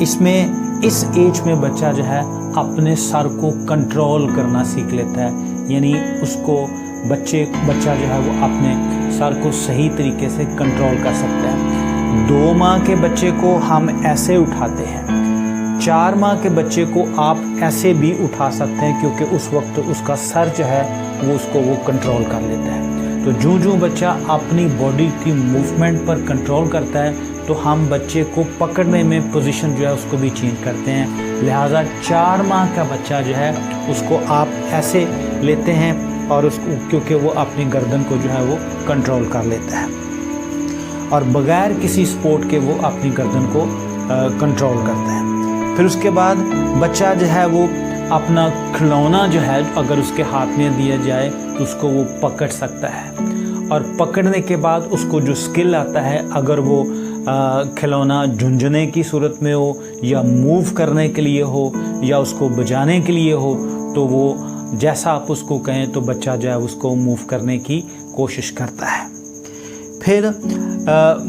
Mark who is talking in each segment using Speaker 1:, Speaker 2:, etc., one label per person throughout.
Speaker 1: اس میں اس ایج میں بچہ جو ہے اپنے سر کو کنٹرول کرنا سیکھ لیتا ہے، یعنی اس کو بچہ جو ہے وہ اپنے سر کو صحیح طریقے سے کنٹرول کر سکتا ہے۔ 2 ماہ کے بچے کو ہم ایسے اٹھاتے ہیں، 4 ماہ کے بچے کو آپ ایسے بھی اٹھا سکتے ہیں، کیونکہ اس وقت اس کا سر جو ہے وہ اس کو وہ کنٹرول کر لیتا ہے۔ تو جوں بچہ اپنی باڈی کی موومنٹ پر کنٹرول کرتا ہے تو ہم بچے کو پکڑنے میں پوزیشن جو ہے اس کو بھی چینج کرتے ہیں۔ لہٰذا 4 ماہ کا بچہ جو ہے اس کو آپ ایسے لیتے ہیں اور اس کو کیونکہ وہ اپنی گردن کو جو ہے وہ کنٹرول کر لیتا ہے اور بغیر کسی سپورٹ کے وہ اپنی گردن کو کنٹرول کرتا ہے۔ پھر اس کے بعد بچہ جو ہے وہ اپنا کھلونا جو ہے اگر اس کے ہاتھ میں دیا جائے تو اس کو وہ پکڑ سکتا ہے، اور پکڑنے کے بعد اس کو جو سکل آتا ہے، اگر وہ کھلونا جھنجھنے کی صورت میں ہو یا موو کرنے کے لیے ہو یا اس کو بجانے کے لیے ہو، تو وہ جیسا آپ اس کو کہیں تو بچہ جو ہے اس کو موو کرنے کی کوشش کرتا ہے۔ پھر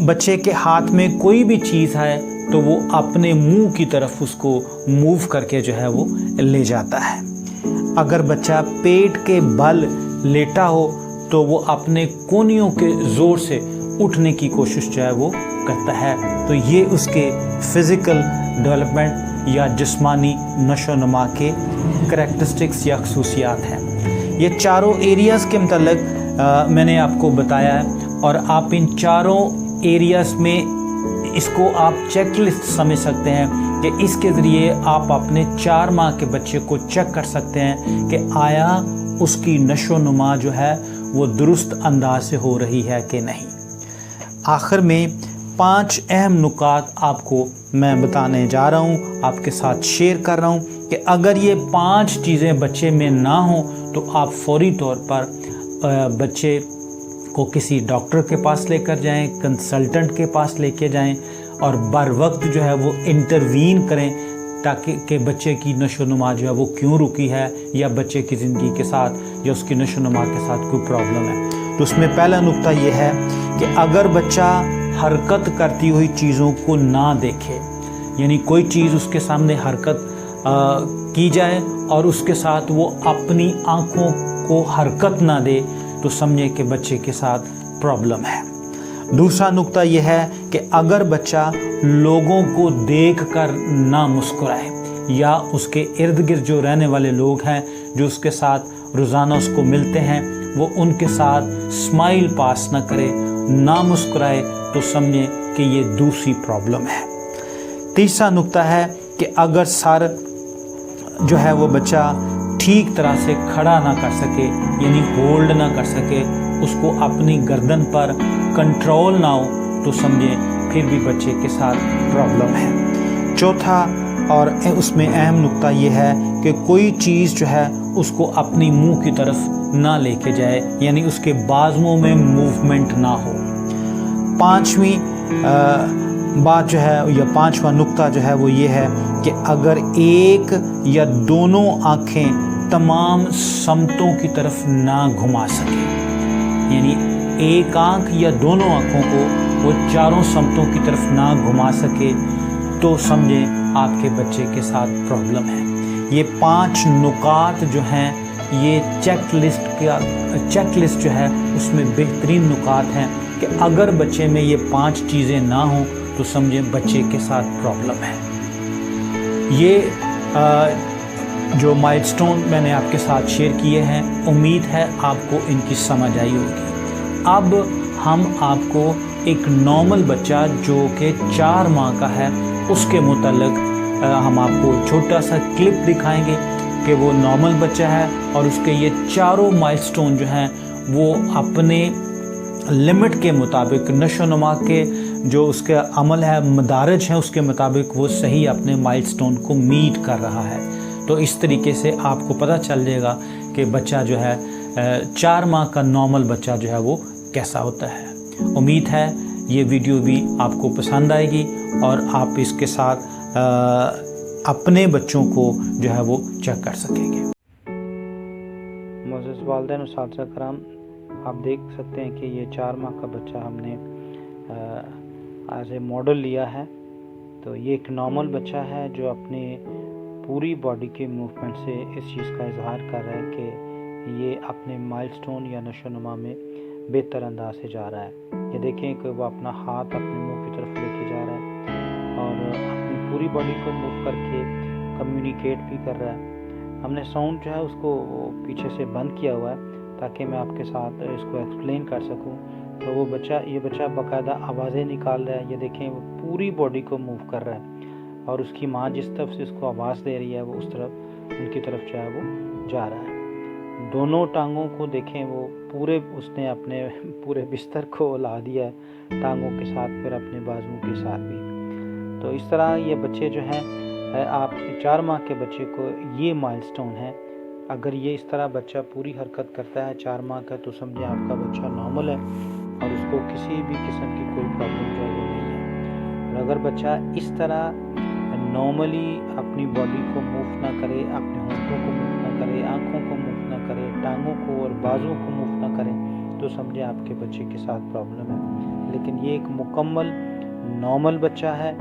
Speaker 1: بچے کے ہاتھ میں کوئی بھی چیز ہے تو وہ اپنے منہ کی طرف اس کو موو کر کے جو ہے وہ لے جاتا ہے۔ اگر بچہ پیٹ کے بل لیٹا ہو تو وہ اپنے کونیوں کے زور سے اٹھنے کی کوشش جو ہے وہ کرتا ہے۔ تو یہ اس کے فزیکل ڈیولپمنٹ یا جسمانی نشو و نما کے کریکٹرسٹکس یا خصوصیات ہیں۔ یہ چاروں ایریاز کے متعلق میں نے آپ کو بتایا ہے، اور آپ ان چاروں ایریاز میں اس کو آپ چیک لسٹ سمجھ سکتے ہیں کہ اس کے ذریعے آپ اپنے 4 ماہ کے بچے کو چیک کر سکتے ہیں کہ آیا اس کی نشو و نما جو ہے وہ درست انداز سے ہو رہی ہے کہ نہیں۔ آخر میں 5 اہم نکات آپ کو میں بتانے جا رہا ہوں، آپ کے ساتھ شیئر کر رہا ہوں کہ اگر یہ 5 چیزیں بچے میں نہ ہوں تو آپ فوری طور پر بچے کو کسی ڈاکٹر کے پاس لے کر جائیں، کنسلٹنٹ کے پاس لے کے جائیں، اور بر وقت جو ہے وہ انٹروین کریں تاکہ کہ بچے کی نشو و نما جو ہے وہ کیوں رکی ہے، یا بچے کی زندگی کے ساتھ یا اس کی نشو و نما کے ساتھ کوئی پرابلم ہے۔ تو اس میں پہلا نقطہ یہ ہے کہ اگر بچہ حرکت کرتی ہوئی چیزوں کو نہ دیکھے، یعنی کوئی چیز اس کے سامنے حرکت کی جائے اور اس کے ساتھ وہ اپنی آنکھوں کو حرکت نہ دے، تو سمجھے کہ بچے کے ساتھ پرابلم ہے۔ دوسرا نقطہ یہ ہے کہ اگر بچہ لوگوں کو دیکھ کر نہ مسکرائے، یا اس کے ارد گرد جو رہنے والے لوگ ہیں جو اس کے ساتھ روزانہ اس کو ملتے ہیں وہ ان کے ساتھ اسمائل پاس نہ کرے، نہ مسکرائے، تو سمجھیں کہ یہ دوسری پرابلم ہے۔ تیسرا نقطہ ہے کہ اگر سر جو ہے وہ بچہ ٹھیک طرح سے کھڑا نہ کر سکے، یعنی ہولڈ نہ کر سکے، اس کو اپنی گردن پر کنٹرول نہ ہو، تو سمجھیں پھر بھی بچے کے ساتھ پرابلم ہے۔ چوتھا اور اس میں اہم نقطہ یہ ہے کہ کوئی چیز جو ہے اس کو اپنی منہ کی طرف نہ لے کے جائے، یعنی اس کے بازوؤں میں موومنٹ نہ ہو۔ 5ویں بات جو ہے یا 5واں نقطہ جو ہے وہ یہ ہے کہ اگر ایک یا دونوں آنکھیں تمام سمتوں کی طرف نہ گھما سکے، یعنی ایک آنکھ یا دونوں آنکھوں کو وہ چاروں سمتوں کی طرف نہ گھما سکے، تو سمجھیں آپ کے بچے کے ساتھ پرابلم ہے۔ یہ 5 نکات جو ہیں یہ چیک لسٹ جو ہے اس میں بہترین نکات ہیں کہ اگر بچے میں یہ 5 چیزیں نہ ہوں تو سمجھیں بچے کے ساتھ پرابلم ہے۔ یہ جو مائل سٹون میں نے آپ کے ساتھ شیئر کیے ہیں، امید ہے آپ کو ان کی سمجھ آئی ہوگی۔ اب ہم آپ کو ایک نارمل بچہ جو کہ 4 ماہ کا ہے اس کے متعلق ہم آپ کو چھوٹا سا کلپ دکھائیں گے کہ وہ نارمل بچہ ہے اور اس کے یہ چاروں مائل سٹون جو ہیں وہ اپنے لمٹ کے مطابق، نشو و نما کے جو اس کا عمل ہے، مدارج ہیں، اس کے مطابق وہ صحیح اپنے مائل سٹون کو میٹ کر رہا ہے۔ تو اس طریقے سے آپ کو پتہ چل جائے گا کہ بچہ جو ہے 4 ماہ کا نارمل بچہ جو ہے وہ کیسا ہوتا ہے۔ امید ہے یہ ویڈیو بھی آپ کو پسند آئے گی اور آپ اس کے ساتھ اپنے بچوں کو جو ہے وہ چیک کر سکیں گے۔ معزز والدین و اساتذہ کرام، آپ دیکھ سکتے ہیں کہ یہ 4 ماہ کا بچہ ہم نے ایز اے ماڈل لیا ہے
Speaker 2: تو یہ ایک نارمل بچہ ہے جو اپنے پوری باڈی کے موومنٹ سے اس چیز کا اظہار کر رہا ہے کہ یہ اپنے مائلسٹون یا نشو و نما میں بہتر انداز سے جا رہا ہے۔ یہ دیکھیں کہ وہ اپنا ہاتھ اپنے منہ کی طرف لے کے جا رہا ہے اور اپنی پوری باڈی کو موو کر کے کمیونیکیٹ بھی کر رہا ہے۔ ہم نے ساؤنڈ جو ہے اس کو پیچھے سے بند کیا ہوا ہے تاکہ میں آپ کے ساتھ اس کو ایکسپلین کر سکوں۔ تو یہ بچہ باقاعدہ آوازیں نکال رہا ہے۔ یہ دیکھیں وہ پوری باڈی کو موو کر رہا ہے اور اس کی ماں جس طرف سے اس کو آواز دے رہی ہے وہ اس طرف ان کی طرف جو ہے وہ جا رہا ہے۔ دونوں ٹانگوں کو دیکھیں وہ اس نے اپنے پورے بستر کو ہلا دیا ہے ٹانگوں کے ساتھ، پھر اپنے بازوؤں کے ساتھ بھی۔ تو اس طرح یہ بچے جو ہیں، آپ 4 ماہ کے بچے کو یہ مائلسٹون ہے۔ اگر یہ اس طرح بچہ پوری حرکت کرتا ہے 4 ماہ کا، تو سمجھیں آپ کا بچہ نارمل ہے اور اس کو کسی بھی قسم کی کوئی پرابلم جو ہے وہ نہیں ہے۔ اور اگر بچہ اس طرح نارملی اپنی باڈی کو موو نہ کرے، اپنے ہونٹوں کو موو نہ کرے، آنکھوں کو موو نہ کرے، ٹانگوں کو اور بازوؤں کو موو نہ کرے، تو سمجھیں آپ کے بچے کے ساتھ پرابلم ہے۔ لیکن یہ ایک مکمل نارمل بچہ ہے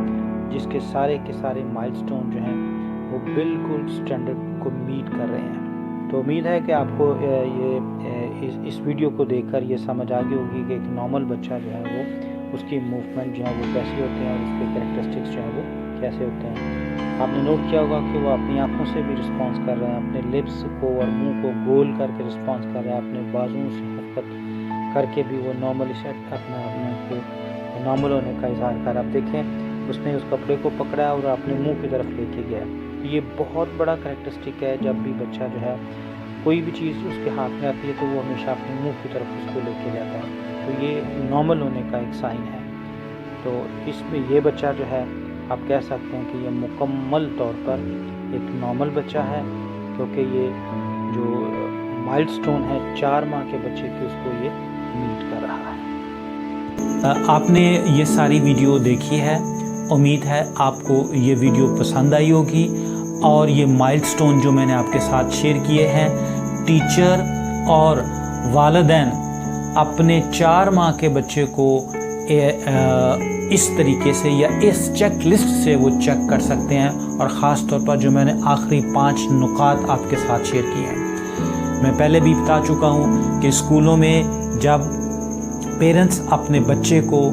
Speaker 2: جس کے سارے مائلسٹون جو ہیں وہ بالکل سٹینڈرڈ کو میٹ کر رہے ہیں۔ تو امید ہے کہ آپ کو اس ویڈیو کو دیکھ کر یہ سمجھ آ گئی ہوگی کہ ایک نارمل بچہ جو ہے وہ اس کی موومنٹ جو ہے وہ کیسے ہوتے ہیں اور اس کے کریکٹرسٹکس جو ہیں وہ کیسے ہوتے ہیں۔ آپ نے نوٹ کیا ہوگا کہ وہ اپنی آنکھوں سے بھی رسپانس کر رہے ہیں، اپنے لپس کو اور منہ کو گول کر کے رسپانس کر رہے ہیں، اپنے بازوؤں سے حرکت کر کے بھی وہ نارملی نارمل ہونے کا اظہار کر رہا ہے۔ اب دیکھیں اس نے اس کپڑے کو پکڑا اور اپنے منہ کی طرف لے کے گیا۔ یہ بہت بڑا کریکٹرسٹک ہے، جب بھی بچہ جو ہے کوئی بھی چیز اس کے ہاتھ میں آتی ہے تو وہ ہمیشہ اپنے منہ کی طرف اس کو لے کے جاتا ہے، تو یہ نارمل ہونے کا ایک سائن ہے۔ تو اس میں یہ بچہ جو ہے آپ کہہ سکتے ہیں کہ یہ مکمل طور پر ایک نارمل بچہ ہے، کیونکہ یہ جو مائلسٹون ہے 4 ماہ کے بچے کی اس کو یہ میٹ کر رہا ہے۔
Speaker 1: آپ نے یہ ساری ویڈیو دیکھی ہے، امید ہے آپ کو یہ ویڈیو پسند آئی ہوگی، اور یہ مائلسٹون جو میں نے آپ کے ساتھ شیئر کیے ہیں، ٹیچر اور والدین اپنے 4 ماہ کے بچے کو اس طریقے سے یا اس چیک لسٹ سے وہ چیک کر سکتے ہیں، اور خاص طور پر جو میں نے آخری 5 نکات آپ کے ساتھ شیئر کیے ہیں۔ میں پہلے بھی بتا چکا ہوں کہ اسکولوں میں جب پیرنٹس اپنے بچے کو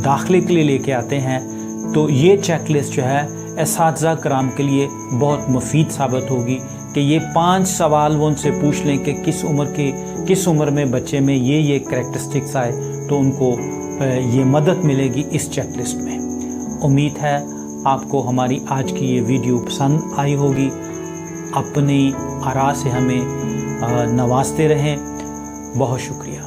Speaker 1: داخلے کے لیے لے کے آتے ہیں تو یہ چیک لسٹ جو ہے اساتذہ کرام کے لیے بہت مفید ثابت ہوگی کہ یہ 5 سوال وہ ان سے پوچھ لیں کہ کس عمر میں بچے میں یہ کریکٹرسٹکس آئے، تو ان کو یہ مدد ملے گی اس چیک لسٹ میں۔ امید ہے آپ کو ہماری آج کی یہ ویڈیو پسند آئی ہوگی۔ اپنی آراء سے ہمیں نوازتے رہیں۔ بہت شکریہ۔